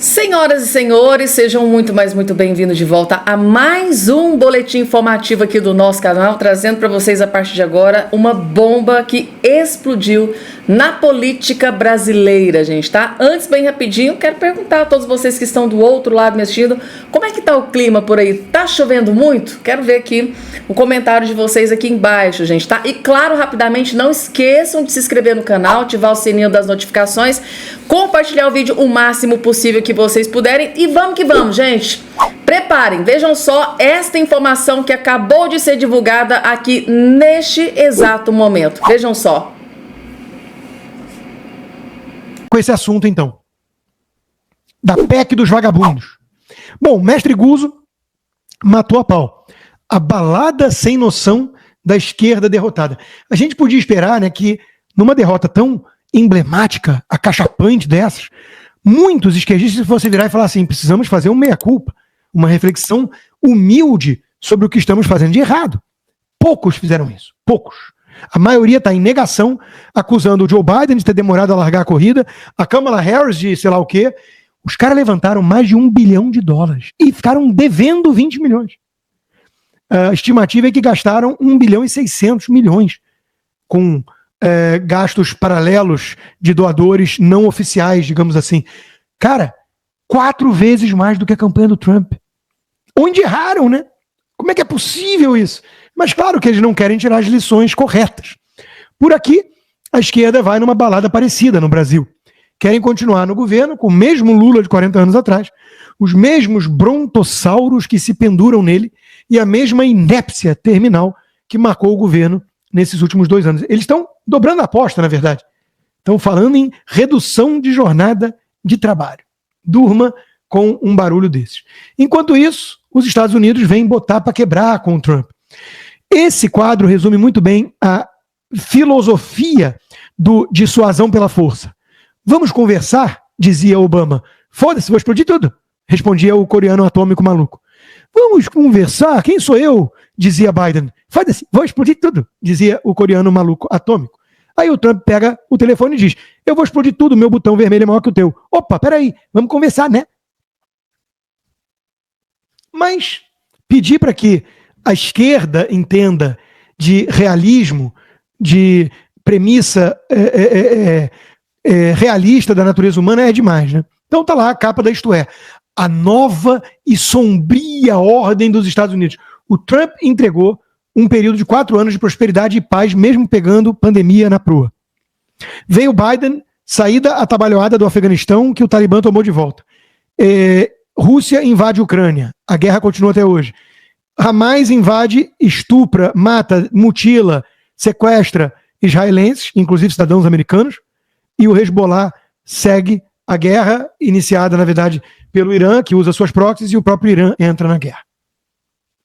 Senhoras e senhores, sejam muito bem-vindos de volta a mais um boletim informativo aqui do nosso canal, trazendo para vocês a partir de agora uma bomba que explodiu na política brasileira, gente, tá? Antes, bem rapidinho, quero perguntar a todos vocês que estão do outro lado me assistindo, como é que tá o clima por aí? Tá chovendo muito? Quero ver aqui o comentário de vocês aqui embaixo, gente, tá? E claro, rapidamente, não esqueçam de se inscrever no canal, ativar o sininho das notificações, compartilhar o vídeo o máximo possível que vocês puderem e vamos que vamos, gente. Preparem, vejam só esta informação que acabou de ser divulgada aqui neste exato momento. Vejam só. Com esse assunto, então, da PEC dos vagabundos. Bom, mestre Guzzo matou a pau. A balada sem noção da esquerda derrotada. A gente podia esperar, né, que numa derrota tão emblemática, acachapante dessas, muitos esquerdistas fossem virar e falar assim, precisamos fazer um meia-culpa, uma reflexão humilde sobre o que estamos fazendo de errado. Poucos fizeram isso, poucos. A maioria está em negação, acusando o Joe Biden de ter demorado a largar a corrida, a Kamala Harris de sei lá o quê. Os caras levantaram mais de $1 bilhão e ficaram devendo 20 milhões. A estimativa é que gastaram 1,6 bilhão com gastos paralelos de doadores não oficiais, digamos assim. Cara, 4 vezes mais do que a campanha do Trump. Onde erraram, né? Como é que é possível isso? Mas claro que eles não querem tirar as lições corretas. Por aqui, a esquerda vai numa balada parecida no Brasil. Querem continuar no governo com o mesmo Lula de 40 anos atrás, os mesmos brontossauros que se penduram nele e a mesma inépcia terminal que marcou o governo nesses últimos 2 anos. Eles estão dobrando a aposta, na verdade. Estão falando em redução de jornada de trabalho. Durma com um barulho desses. Enquanto isso, os Estados Unidos vêm botar para quebrar com o Trump. Esse quadro resume muito bem a filosofia do dissuasão pela força. Vamos conversar, dizia Obama. Foda-se, vou explodir tudo, respondia o coreano atômico maluco. Vamos conversar, quem sou eu? Dizia Biden. Foda-se, vou explodir tudo, dizia o coreano maluco atômico. Aí o Trump pega o telefone e diz, eu vou explodir tudo, meu botão vermelho é maior que o teu. Opa, peraí, vamos conversar, né? Mas pedir para que a esquerda entenda de realismo, de premissa realista da natureza humana é demais, né? Então tá lá a capa da Isto É, a nova e sombria ordem dos Estados Unidos. O Trump entregou um período de 4 anos de prosperidade e paz, mesmo pegando pandemia na proa. Veio Biden, saída atabalhoada do Afeganistão, que o Talibã tomou de volta. Rússia invade a Ucrânia, a guerra continua até hoje. Hamas invade, estupra, mata, mutila, sequestra israelenses, inclusive cidadãos americanos, e o Hezbollah segue a guerra iniciada, na verdade, pelo Irã, que usa suas proxies, e o próprio Irã entra na guerra.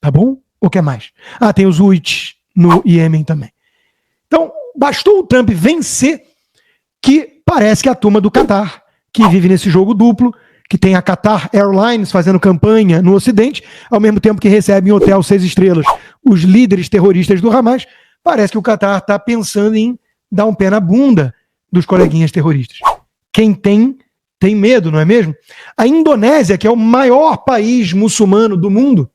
Tá bom? O que mais? Tem os Houthis no Iêmen também. Então, bastou o Trump vencer, que parece que a turma do Qatar, que vive nesse jogo duplo, que tem a Qatar Airlines fazendo campanha no Ocidente, ao mesmo tempo que recebe em hotel 6 estrelas os líderes terroristas do Hamas, parece que o Qatar está pensando em dar um pé na bunda dos coleguinhas terroristas. Quem tem medo, não é mesmo? A Indonésia, que é o maior país muçulmano do mundo,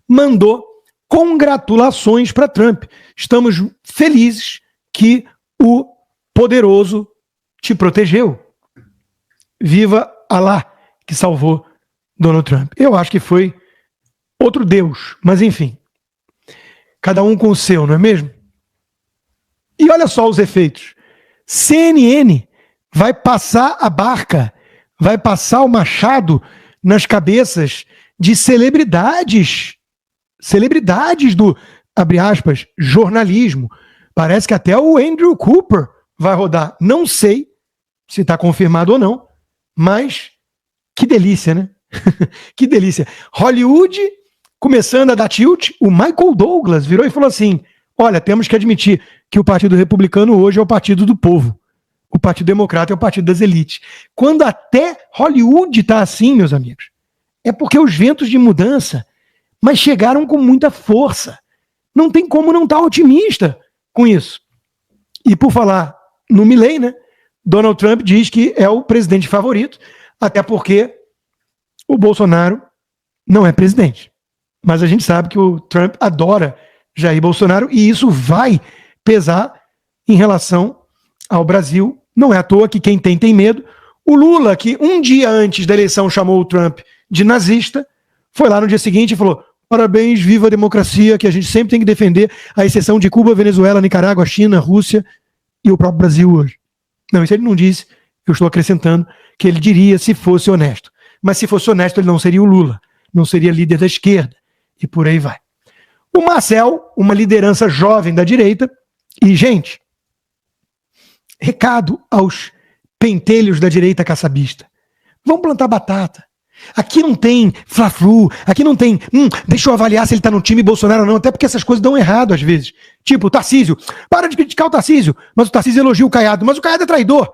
mandou congratulações para Trump. Estamos felizes que o poderoso te protegeu. Viva Allah, que salvou Donald Trump. Eu acho que foi outro Deus, mas enfim. Cada um com o seu, não é mesmo? E olha só os efeitos. CNN vai passar a barca, vai passar o machado nas cabeças de celebridades do, abre aspas, jornalismo. Parece que até o Andrew Cooper vai rodar. Não sei se está confirmado ou não, mas que delícia, né? Que delícia. Hollywood começando a dar tilt, o Michael Douglas virou e falou assim, olha, temos que admitir que o Partido Republicano hoje é o partido do povo. O Partido Democrata é o partido das elites. Quando até Hollywood está assim, meus amigos, é porque os ventos de mudança, mas chegaram com muita força. Não tem como não estar otimista com isso. E por falar no Milley, né? Donald Trump diz que é o presidente favorito. até porque o Bolsonaro não é presidente. Mas a gente sabe que o Trump adora Jair Bolsonaro e isso vai pesar em relação ao Brasil. Não é à toa que quem tem medo. O Lula, que um dia antes da eleição chamou o Trump de nazista, foi lá no dia seguinte e falou: parabéns, viva a democracia, que a gente sempre tem que defender, à exceção de Cuba, Venezuela, Nicarágua, China, Rússia e o próprio Brasil hoje. Não, isso ele não disse, eu estou acrescentando que ele diria se fosse honesto. Mas se fosse honesto, ele não seria o Lula, não seria líder da esquerda, e por aí vai. O Marcel, uma liderança jovem da direita, e, gente, recado aos pentelhos da direita caçabista. Vamos plantar batata. Aqui não tem fla-flu, aqui não tem, deixa eu avaliar se ele tá no time Bolsonaro ou não, até porque essas coisas dão errado às vezes. Tipo, o Tarcísio, para de criticar o Tarcísio, mas o Tarcísio elogia o Caiado, mas o Caiado é traidor.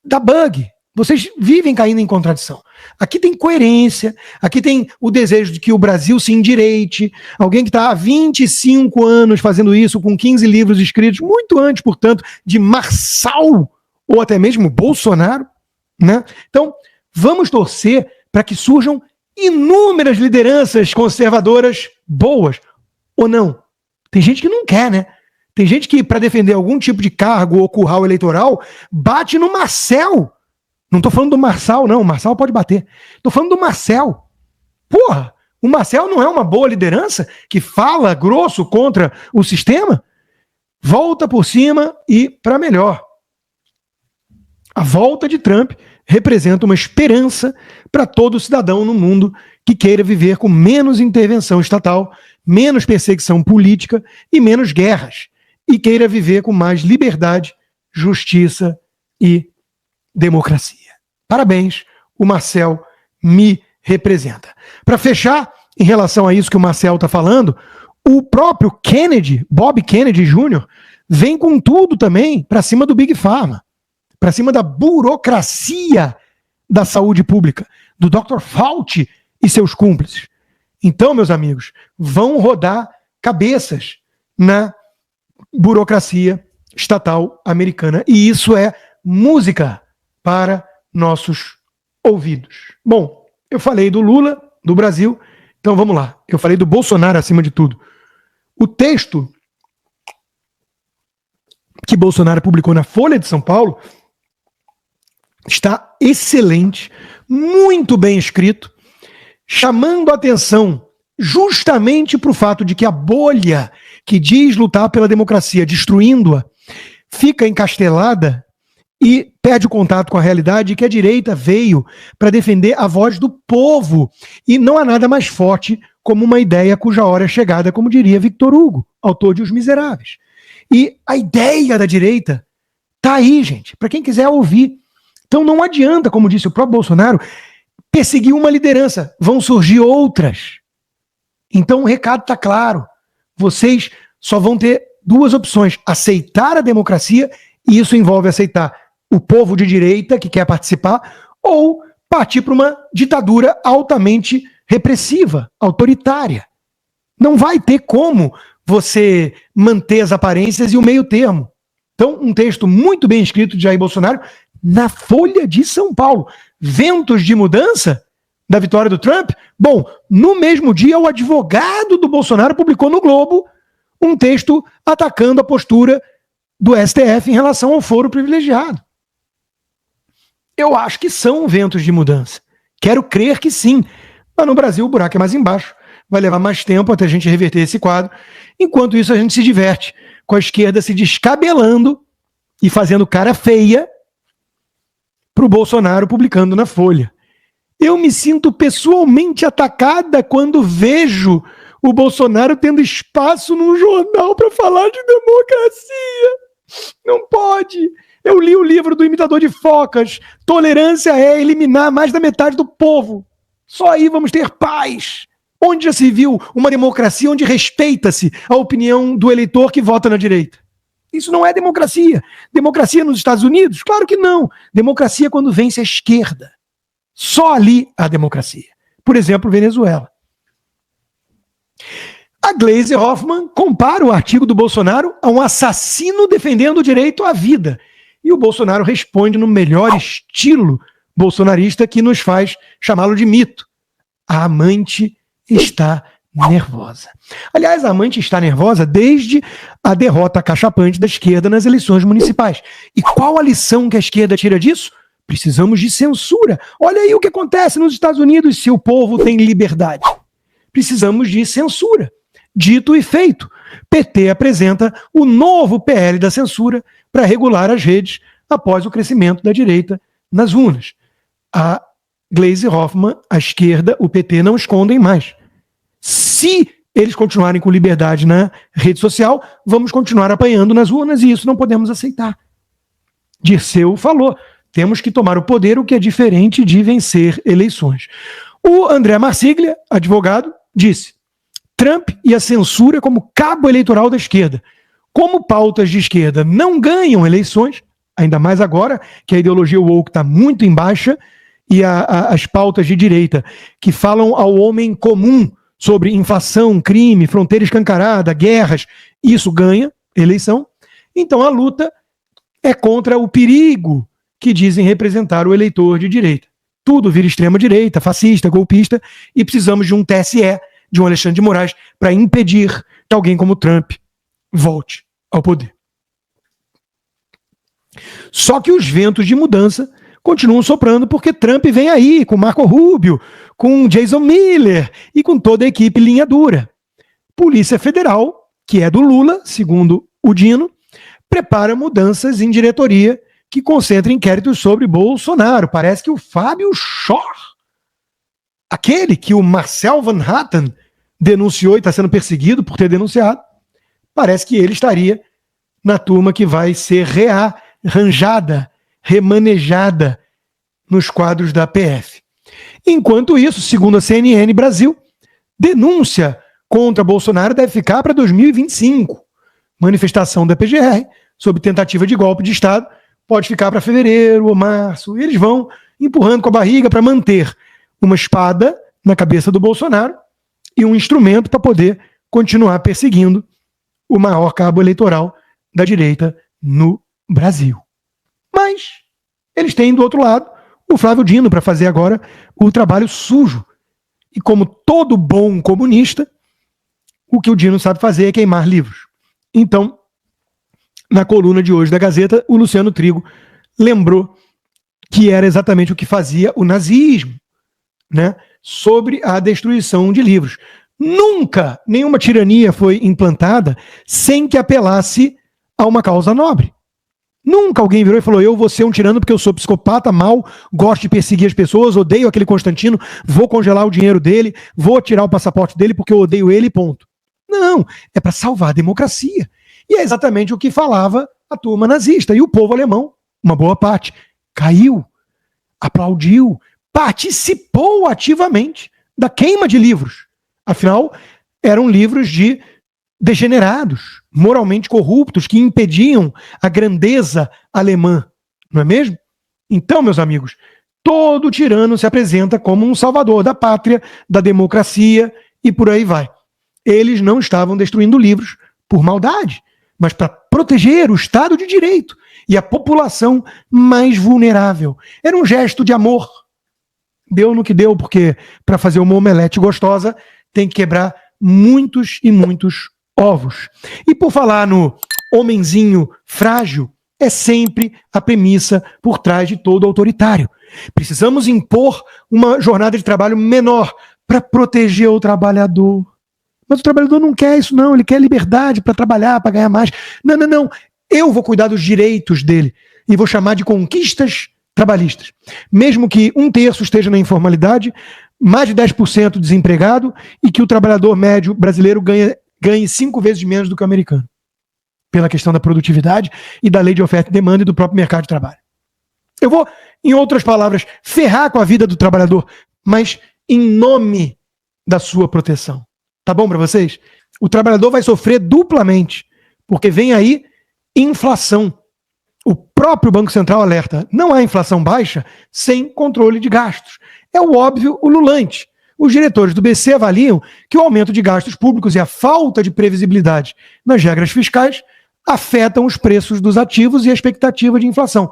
Dá bug. Vocês vivem caindo em contradição. Aqui tem coerência, aqui tem o desejo de que o Brasil se endireite, alguém que está há 25 anos fazendo isso, com 15 livros escritos, muito antes, portanto, de Marçal, ou até mesmo Bolsonaro, né? Então, vamos torcer para que surjam inúmeras lideranças conservadoras boas, ou não. Tem gente que não quer, né? Tem gente que, para defender algum tipo de cargo ou curral eleitoral, bate no Marcel. Não estou falando do Marçal, não. O Marçal pode bater. Estou falando do Marcel. Porra, o Marcel não é uma boa liderança que fala grosso contra o sistema? Volta por cima e para melhor. A volta de Trump representa uma esperança para todo cidadão no mundo que queira viver com menos intervenção estatal, menos perseguição política e menos guerras, e queira viver com mais liberdade, justiça e democracia. Parabéns, o Marcel me representa. Para fechar, em relação a isso que o Marcel está falando, o próprio Kennedy, Bob Kennedy Jr., vem com tudo também para cima do Big Pharma, para cima da burocracia da saúde pública, do Dr. Fauci e seus cúmplices. Então, meus amigos, vão rodar cabeças na burocracia estatal americana. E isso é música para nossos ouvidos. Bom, eu falei do Lula, do Brasil, então vamos lá. Eu falei do Bolsonaro acima de tudo. O texto que Bolsonaro publicou na Folha de São Paulo está excelente, muito bem escrito, chamando a atenção justamente para o fato de que a bolha que diz lutar pela democracia, destruindo-a, fica encastelada e perde o contato com a realidade, que a direita veio para defender a voz do povo. E não há nada mais forte como uma ideia cuja hora é chegada, como diria Victor Hugo, autor de Os Miseráveis. E a ideia da direita tá aí, gente, para quem quiser ouvir. Então não adianta, como disse o próprio Bolsonaro, perseguir uma liderança, vão surgir outras. Então o recado está claro. Vocês só vão ter duas opções: aceitar a democracia, e isso envolve aceitar o povo de direita que quer participar, ou partir para uma ditadura altamente repressiva, autoritária. Não vai ter como você manter as aparências e o meio termo. Então, um texto muito bem escrito de Jair Bolsonaro na Folha de São Paulo. Ventos de mudança da vitória do Trump? Bom, no mesmo dia, o advogado do Bolsonaro publicou no Globo um texto atacando a postura do STF em relação ao foro privilegiado. Eu acho que são ventos de mudança. Quero crer que sim. Mas no Brasil o buraco é mais embaixo. Vai levar mais tempo até a gente reverter esse quadro. Enquanto isso, a gente se diverte com a esquerda se descabelando e fazendo cara feia para o Bolsonaro publicando na Folha. Eu me sinto pessoalmente atacada quando vejo o Bolsonaro tendo espaço num jornal para falar de democracia. Não pode. Eu li o livro do Imitador de Focas. Tolerância é eliminar mais da metade do povo. Só aí vamos ter paz. Onde já se viu uma democracia onde respeita-se a opinião do eleitor que vota na direita? Isso não é democracia. Democracia nos Estados Unidos? Claro que não. Democracia é quando vence a esquerda. Só ali há democracia. Por exemplo, Venezuela. A Gleisi Hoffmann compara o artigo do Bolsonaro a um assassino defendendo o direito à vida. E o Bolsonaro responde no melhor estilo bolsonarista que nos faz chamá-lo de mito. A amante está nervosa. Aliás, a amante está nervosa desde a derrota cachapante da esquerda nas eleições municipais. E qual a lição que a esquerda tira disso? Precisamos de censura. Olha aí o que acontece nos Estados Unidos se o povo tem liberdade. Precisamos de censura. Dito e feito. PT apresenta o novo PL da censura para regular as redes após o crescimento da direita nas urnas. A Gleisi Hoffmann, a esquerda, o PT não escondem mais. Se eles continuarem com liberdade na rede social, vamos continuar apanhando nas urnas e isso não podemos aceitar. Dirceu falou, temos que tomar o poder, o que é diferente de vencer eleições. O André Marsiglia, advogado, disse: Trump e a censura como cabo eleitoral da esquerda. Como pautas de esquerda não ganham eleições, ainda mais agora que a ideologia woke está muito em baixa e as pautas de direita que falam ao homem comum sobre inflação, crime, fronteira escancarada, guerras, isso ganha eleição. Então a luta é contra o perigo que dizem representar o eleitor de direita. Tudo vira extrema-direita, fascista, golpista, e precisamos de um TSE, de um Alexandre de Moraes, para impedir que alguém como Trump volte ao poder. Só que os ventos de mudança continuam soprando porque Trump vem aí com Marco Rubio, com Jason Miller e com toda a equipe linha dura. Polícia Federal, que é do Lula, segundo o Dino, prepara mudanças em diretoria que concentra inquéritos sobre Bolsonaro. Parece que o Fábio Schor, aquele que o Marcel Van Hatten denunciou e está sendo perseguido por ter denunciado, parece que ele estaria na turma que vai ser rearranjada, remanejada nos quadros da PF. Enquanto isso, segundo a CNN Brasil, denúncia contra Bolsonaro deve ficar para 2025. Manifestação da PGR sobre tentativa de golpe de Estado pode ficar para fevereiro ou março. E eles vão empurrando com a barriga para manter uma espada na cabeça do Bolsonaro e um instrumento para poder continuar perseguindo o maior cabo eleitoral da direita no Brasil. Mas eles têm do outro lado o Flávio Dino para fazer agora o trabalho sujo. E como todo bom comunista, o que o Dino sabe fazer é queimar livros. Então, na coluna de hoje da Gazeta, o Luciano Trigo lembrou que era exatamente o que fazia o nazismo, né, sobre a destruição de livros. Nunca nenhuma tirania foi implantada sem que apelasse a uma causa nobre. Nunca alguém virou e falou: eu vou ser um tirano porque eu sou psicopata, mal, gosto de perseguir as pessoas, odeio aquele Constantino, vou congelar o dinheiro dele, vou tirar o passaporte dele porque eu odeio ele, ponto. Não, é para salvar a democracia. E é exatamente o que falava a turma nazista. E o povo alemão, uma boa parte, caiu, aplaudiu, participou ativamente da queima de livros. Afinal, eram livros de degenerados, moralmente corruptos, que impediam a grandeza alemã, não é mesmo? Então, meus amigos, todo tirano se apresenta como um salvador da pátria, da democracia e por aí vai. Eles não estavam destruindo livros por maldade, mas para proteger o Estado de Direito e a população mais vulnerável. Era um gesto de amor. Deu no que deu, porque para fazer uma omelete gostosa tem que quebrar muitos e muitos ovos. E por falar no homenzinho frágil, é sempre a premissa por trás de todo autoritário. Precisamos impor uma jornada de trabalho menor para proteger o trabalhador. Mas o trabalhador não quer isso, não. Ele quer liberdade para trabalhar, para ganhar mais. Não, não, não. Eu vou cuidar dos direitos dele e vou chamar de conquistas trabalhistas. Mesmo que 1/3 esteja na informalidade, mais de 10% desempregado e que o trabalhador médio brasileiro ganhe 5 vezes menos do que o americano. Pela questão da produtividade e da lei de oferta e demanda e do próprio mercado de trabalho. Eu vou, em outras palavras, ferrar com a vida do trabalhador, mas em nome da sua proteção. Tá bom para vocês? O trabalhador vai sofrer duplamente, porque vem aí inflação. O próprio Banco Central alerta, não há inflação baixa sem controle de gastos. É o óbvio ululante. Os diretores do BC avaliam que o aumento de gastos públicos e a falta de previsibilidade nas regras fiscais afetam os preços dos ativos e a expectativa de inflação.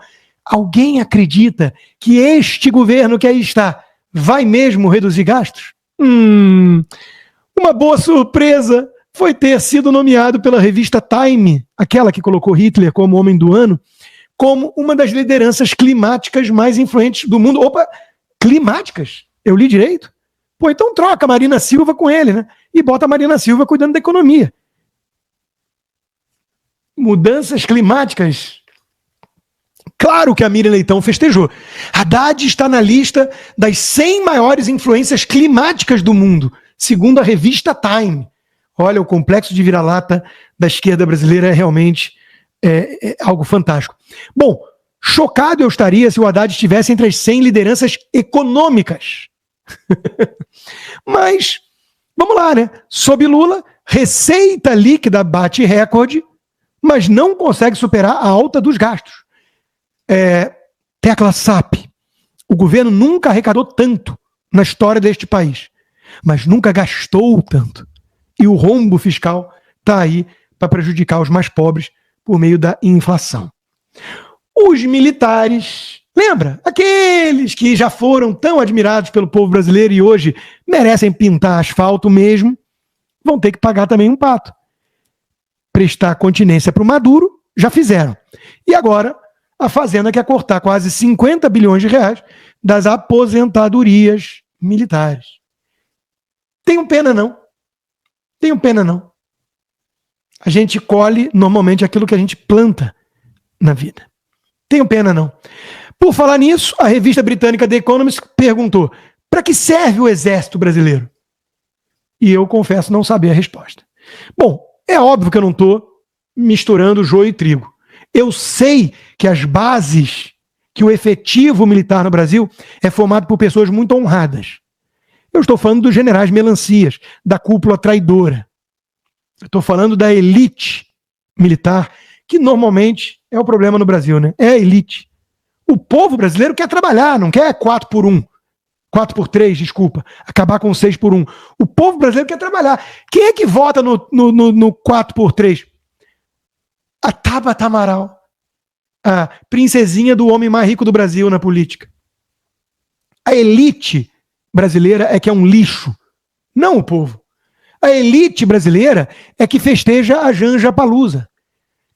Alguém acredita que este governo que aí está vai mesmo reduzir gastos? Uma boa surpresa foi ter sido nomeado pela revista Time, aquela que colocou Hitler como homem do ano, como uma das lideranças climáticas mais influentes do mundo. Opa, climáticas? Eu li direito? Pô, então troca a Marina Silva com ele, né? E bota a Marina Silva cuidando da economia. Mudanças climáticas. Claro que a Miriam Leitão festejou. Haddad está na lista das 100 maiores influências climáticas do mundo, segundo a revista Time. Olha, o complexo de vira-lata da esquerda brasileira é realmente algo fantástico. Bom, chocado eu estaria se o Haddad estivesse entre as 100 lideranças econômicas. Mas, vamos lá, né? Sob Lula, receita líquida bate recorde, mas não consegue superar a alta dos gastos. Tecla SAP. O governo nunca arrecadou tanto na história deste país, mas nunca gastou tanto. E o rombo fiscal está aí para prejudicar os mais pobres por meio da inflação. Os militares, lembra? Aqueles que já foram tão admirados pelo povo brasileiro e hoje merecem pintar asfalto mesmo, vão ter que pagar também um pato. Prestar continência para o Maduro, já fizeram. E agora, a Fazenda quer cortar quase 50 bilhões de reais das aposentadorias militares. Tenho pena não. Tenho pena não. A gente colhe normalmente aquilo que a gente planta na vida. Tenho pena não. Por falar nisso, a revista britânica The Economist perguntou: para que serve o exército brasileiro? E eu confesso não saber a resposta. Bom, é óbvio que eu não estou misturando joio e trigo. Eu sei que as bases, que o efetivo militar no Brasil é formado por pessoas muito honradas. Eu estou falando dos generais melancias, da cúpula traidora. Eu estou falando da elite militar, que normalmente é o problema no Brasil, né? É a elite. O povo brasileiro quer trabalhar, não quer 4x1. 4x3, desculpa. Acabar com 6x1. O povo brasileiro quer trabalhar. Quem é que vota no 4x3? A Tabata Amaral, a princesinha do homem mais rico do Brasil na política. A elite brasileira é que é um lixo, não o povo. A elite brasileira é que festeja a Janja Palusa.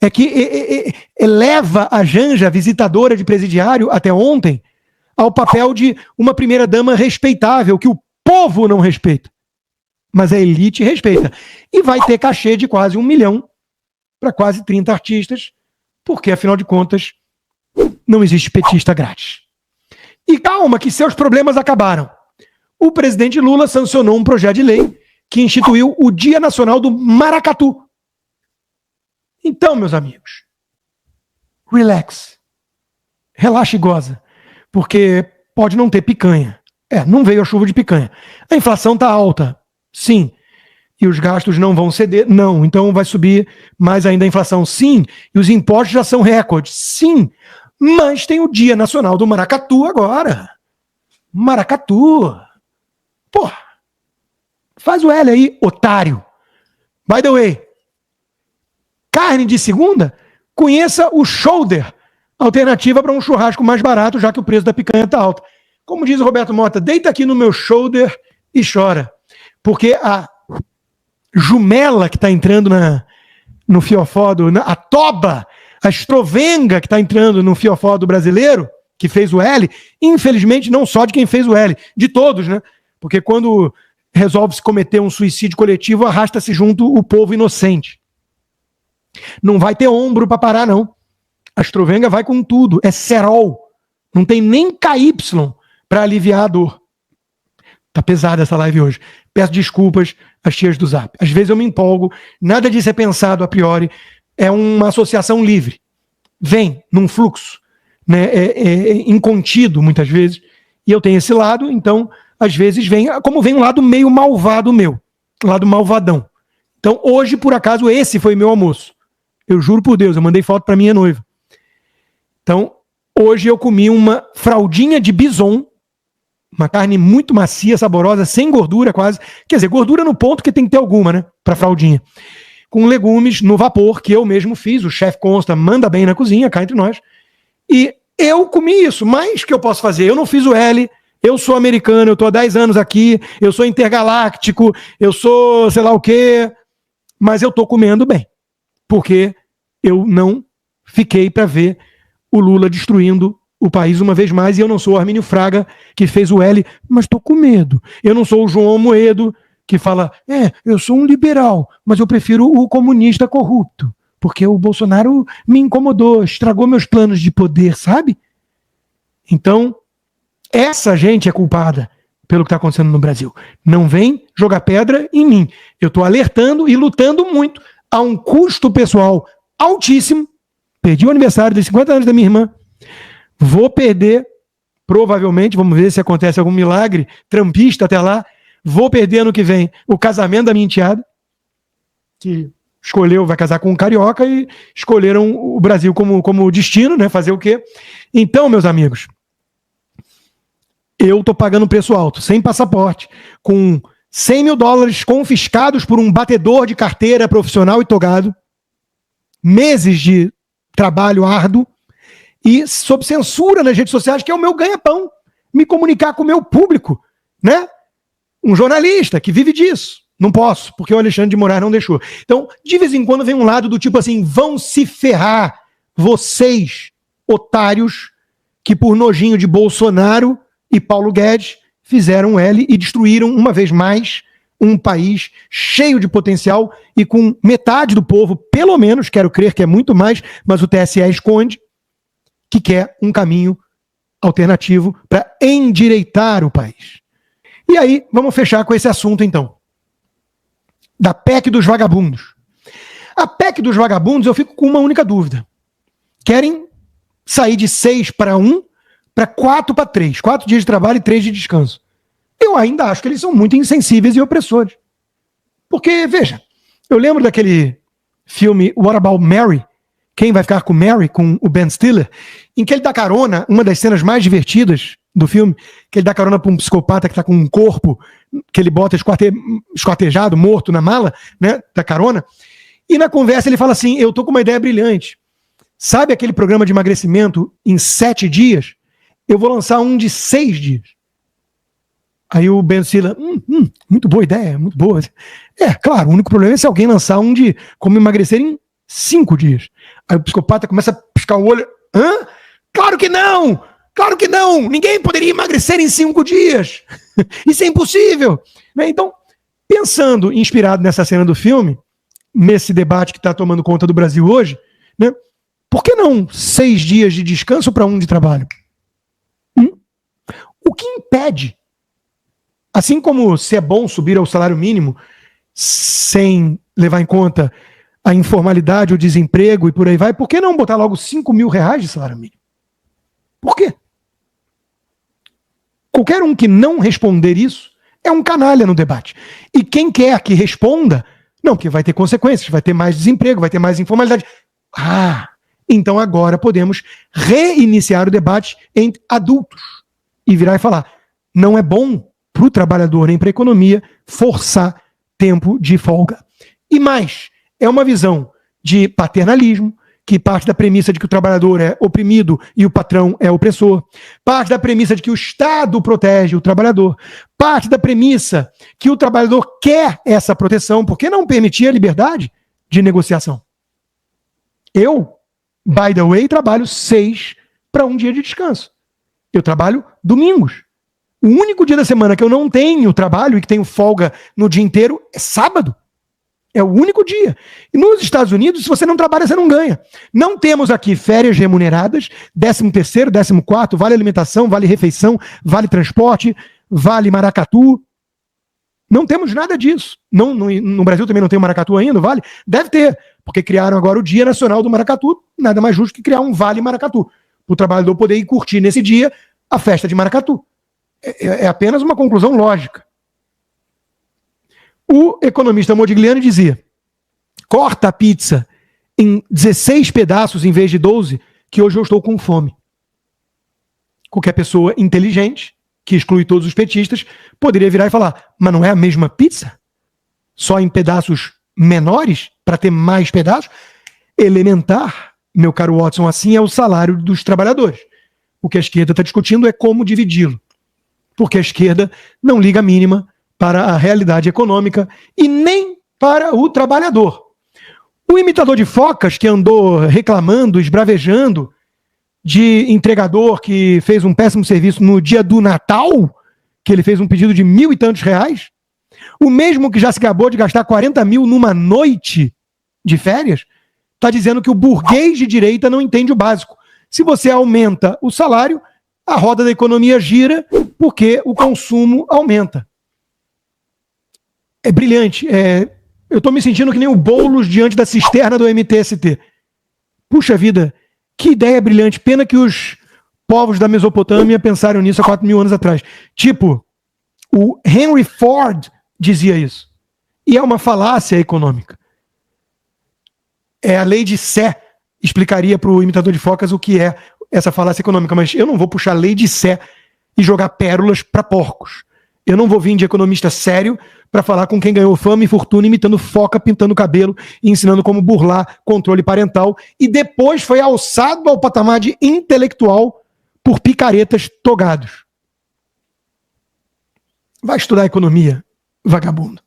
É que eleva a Janja, visitadora de presidiário, até ontem, ao papel de uma primeira-dama respeitável, que o povo não respeita. Mas a elite respeita. E vai ter cachê de quase 1 milhão para quase 30 artistas, porque, afinal de contas, não existe petista grátis. E calma, que seus problemas acabaram. O presidente Lula sancionou um projeto de lei que instituiu o Dia Nacional do Maracatu. Então, meus amigos, relax. Relaxa e goza. Porque pode não ter picanha. Não veio a chuva de picanha. A inflação está alta, sim. E os gastos não vão ceder? Não. Então vai subir mais ainda a inflação? Sim. E os impostos já são recordes? Sim. Mas tem o Dia Nacional do Maracatu agora. Maracatu. Porra. Faz o L aí, otário. By the way, carne de segunda? Conheça o shoulder, alternativa para um churrasco mais barato, já que o preço da picanha está alto. Como diz o Roberto Mota, deita aqui no meu shoulder e chora. Porque a jumela que está entrando no fiofó, a toba, a estrovenga que está entrando no fiofó do brasileiro, que fez o L, infelizmente não só de quem fez o L, de todos, né? Porque quando resolve se cometer um suicídio coletivo, arrasta-se junto o povo inocente. Não vai ter ombro para parar, não. A estrovenga vai com tudo, é cerol. Não tem nem KY para aliviar a dor. Tá pesada essa live hoje. Peço desculpas às tias do Zap. Às vezes eu me empolgo, nada disso é pensado a priori, é uma associação livre. Vem num fluxo, né? É incontido muitas vezes, e eu tenho esse lado, então às vezes vem, como vem um lado meio malvado meu, lado malvadão. Então hoje, por acaso, esse foi meu almoço. Eu juro por Deus, eu mandei foto para minha noiva. Então, hoje eu comi uma fraldinha de bison, uma carne muito macia, saborosa, sem gordura quase. Quer dizer, gordura no ponto que tem que ter alguma, né? Para fraldinha. Com legumes no vapor, que eu mesmo fiz. O chefe Consta manda bem na cozinha, cá entre nós. E Eu comi isso, mas o que eu posso fazer? Eu não fiz o L, eu sou americano, eu tô há 10 anos aqui, eu sou intergaláctico, eu sou sei lá o quê, mas eu tô comendo bem, porque eu não fiquei para ver o Lula destruindo o país uma vez mais, e eu não sou o Armínio Fraga, que fez o L, mas tô com medo. Eu não sou o João Moedo, que fala, eu sou um liberal, mas eu prefiro o comunista corrupto, porque o Bolsonaro me incomodou, estragou meus planos de poder, sabe? Então, essa gente é culpada pelo que está acontecendo no Brasil. Não vem jogar pedra em mim. Eu estou alertando e lutando muito a um custo pessoal altíssimo. Perdi o aniversário dos 50 anos da minha irmã. Vou perder, provavelmente, vamos ver se acontece algum milagre trampista até lá. Vou perder ano que vem o casamento da minha enteada, que escolheu, vai casar com um carioca e escolheram o Brasil como destino, né? Fazer o quê? Então, meus amigos, eu tô pagando preço alto, sem passaporte, com $100 mil confiscados por um batedor de carteira profissional e togado, meses de trabalho árduo e sob censura nas redes sociais, que é o meu ganha-pão, me comunicar com o meu público, né? Um jornalista que vive disso. Não posso, porque o Alexandre de Moraes não deixou. Então, de vez em quando vem um lado do tipo assim, vão se ferrar vocês, otários, que por nojinho de Bolsonaro e Paulo Guedes fizeram L e destruíram uma vez mais um país cheio de potencial e com metade do povo, pelo menos, quero crer que é muito mais, mas o TSE esconde, que quer um caminho alternativo para endireitar o país. E aí, vamos fechar com esse assunto então. Da PEC dos vagabundos. A PEC dos vagabundos, eu fico com uma única dúvida. Querem sair de 6 para 1 para 4 para 3. 4 dias de trabalho e 3 de descanso. Eu ainda acho que eles são muito insensíveis e opressores. Porque, veja, eu lembro daquele filme What About Mary? Quem vai ficar com Mary, com o Ben Stiller, em que ele dá carona, uma das cenas mais divertidas do filme, que ele dá carona para um psicopata que está com um corpo que ele bota esquartejado, morto na mala, né, da carona, e na conversa ele fala assim, eu tô com uma ideia brilhante. Sabe aquele programa de emagrecimento em 7 dias? Eu vou lançar um de 6 dias. Aí o Ben Stiller, muito boa ideia, muito boa. Claro, o único problema é se alguém lançar um de como emagrecer em 5 dias. Aí o psicopata começa a piscar o olho. Hã? Claro que não! Claro que não! Ninguém poderia emagrecer em 5 dias! Isso é impossível! Então, pensando, inspirado nessa cena do filme, nesse debate que está tomando conta do Brasil hoje, né, por que não 6 dias de descanso para 1 de trabalho? O que impede? Assim como se é bom subir ao salário mínimo sem levar em conta a informalidade, o desemprego e por aí vai, por que não botar logo R$5 mil de salário mínimo? Por quê? Qualquer um que não responder isso é um canalha no debate. E quem quer que responda, não, porque vai ter consequências, vai ter mais desemprego, vai ter mais informalidade. Então agora podemos reiniciar o debate entre adultos e virar e falar, não é bom para o trabalhador nem para a economia forçar tempo de folga. E mais, é uma visão de paternalismo, que parte da premissa de que o trabalhador é oprimido e o patrão é opressor, parte da premissa de que o Estado protege o trabalhador, parte da premissa que o trabalhador quer essa proteção, por que não permitir a liberdade de negociação? Eu, by the way, trabalho 6 para 1 dia de descanso. Eu trabalho domingos. O único dia da semana que eu não tenho trabalho e que tenho folga no dia inteiro é sábado. É o único dia. E nos Estados Unidos, se você não trabalha, você não ganha. Não temos aqui férias remuneradas, 13º, 14º, vale alimentação, vale refeição, vale transporte, vale maracatu. Não temos nada disso. No Brasil também não tem maracatu ainda, vale? Deve ter, porque criaram agora o Dia Nacional do Maracatu. Nada mais justo que criar um vale maracatu. Para o trabalhador poder ir curtir nesse dia a festa de maracatu. É apenas uma conclusão lógica. O economista Modigliani dizia, corta a pizza em 16 pedaços em vez de 12, que hoje eu estou com fome. Qualquer pessoa inteligente, que exclui todos os petistas, poderia virar e falar, mas não é a mesma pizza? Só em pedaços menores, para ter mais pedaços? Elementar, meu caro Watson, assim é o salário dos trabalhadores. O que a esquerda está discutindo é como dividi-lo. Porque a esquerda não liga a mínima para a realidade econômica e nem para o trabalhador. O imitador de focas que andou reclamando, esbravejando de entregador que fez um péssimo serviço no dia do Natal, que ele fez um pedido de R$1.000 e tantos, o mesmo que já se acabou de gastar 40 mil numa noite de férias, está dizendo que o burguês de direita não entende o básico. Se você aumenta o salário, a roda da economia gira porque o consumo aumenta. É brilhante. Eu estou me sentindo que nem o Boulos diante da cisterna do MTST. Puxa vida, que ideia brilhante. Pena que os povos da Mesopotâmia pensaram nisso há 4.000 anos atrás. Tipo, o Henry Ford dizia isso. E é uma falácia econômica. A lei de Sé explicaria para o imitador de focas o que é essa falácia econômica, mas eu não vou puxar a lei de Sé e jogar pérolas para porcos. Eu não vou vir de economista sério para falar com quem ganhou fama e fortuna imitando foca, pintando cabelo e ensinando como burlar controle parental e depois foi alçado ao patamar de intelectual por picaretas togados. Vai estudar economia, vagabundo.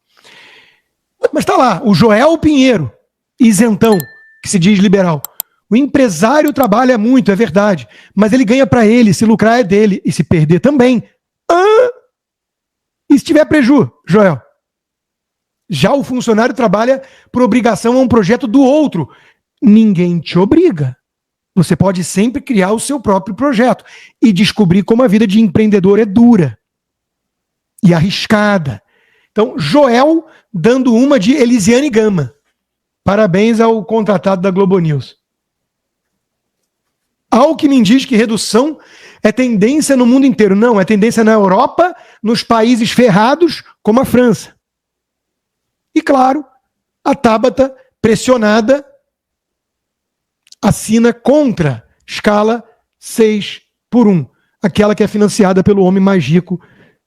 Mas está lá, o Joel Pinheiro, isentão, que se diz liberal. O empresário trabalha muito, é verdade, mas ele ganha para ele, se lucrar é dele, e se perder também. E se tiver preju, Joel? Já o funcionário trabalha por obrigação a um projeto do outro. Ninguém te obriga. Você pode sempre criar o seu próprio projeto e descobrir como a vida de empreendedor é dura e arriscada. Então, Joel dando uma de Elisiane Gama. Parabéns ao contratado da Globo News. Alckmin diz que redução é tendência no mundo inteiro. Não, é tendência na Europa, nos países ferrados, como a França. E claro, a Tabata, pressionada, assina contra escala 6x1, aquela que é financiada pelo homem mais rico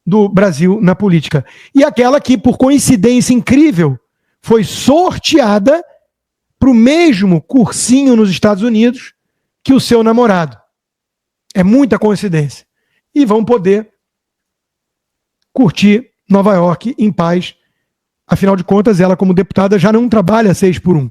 do Brasil na política. E aquela que, por coincidência incrível, foi sorteada para o mesmo cursinho nos Estados Unidos que o seu namorado. É muita coincidência. E vão poder curtir Nova York em paz. Afinal de contas, ela, como deputada, já não trabalha 6x1.